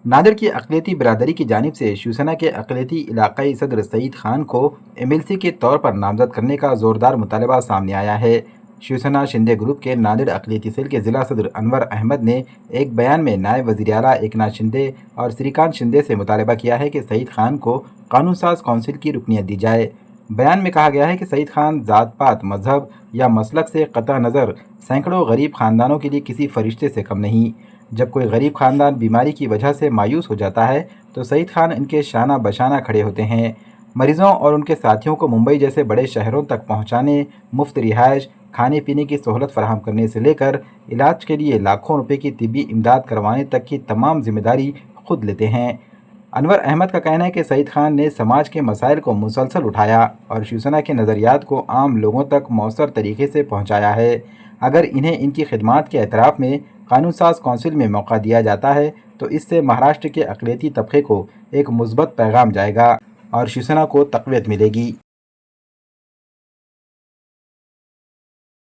نادر کی اقلیتی برادری کی جانب سے شیوسینا کے اقلیتی علاقائی صدر سعید خان کو ایم ایل سی کے طور پر نامزد کرنے کا زوردار مطالبہ سامنے آیا ہے۔ شیوسینا شندے گروپ کے نادر اقلیتی سیل کے ضلع صدر انور احمد نے ایک بیان میں نائب وزیر اعلیٰ ایکناتھ شندے اور سریکانت شندے سے مطالبہ کیا ہے کہ سعید خان کو قانون ساز کونسل کی رکنیت دی جائے۔ بیان میں کہا گیا ہے کہ سعید خان ذات پات، مذہب یا مسلک سے قطع نظر سینکڑوں غریب خاندانوں کے لیے کسی فرشتے سے کم نہیں۔ جب کوئی غریب خاندان بیماری کی وجہ سے مایوس ہو جاتا ہے تو سعید خان ان کے شانہ بشانہ کھڑے ہوتے ہیں۔ مریضوں اور ان کے ساتھیوں کو ممبئی جیسے بڑے شہروں تک پہنچانے، مفت رہائش، کھانے پینے کی سہولت فراہم کرنے سے لے کر علاج کے لیے لاکھوں روپے کی طبی امداد کروانے تک کی تمام ذمہ داری خود لیتے ہیں۔ انور احمد کا کہنا ہے کہ سعید خان نے سماج کے مسائل کو مسلسل اٹھایا اور شیوسینا کے نظریات کو عام لوگوں تک مؤثر طریقے سے پہنچایا ہے۔ اگر انہیں ان کی خدمات کے اعتراف میں قانون ساز کونسل میں موقع دیا جاتا ہے تو اس سے مہاراشٹر کے اقلیتی طبقے کو ایک مثبت پیغام جائے گا اور شیوسینا کو تقویت ملے گی۔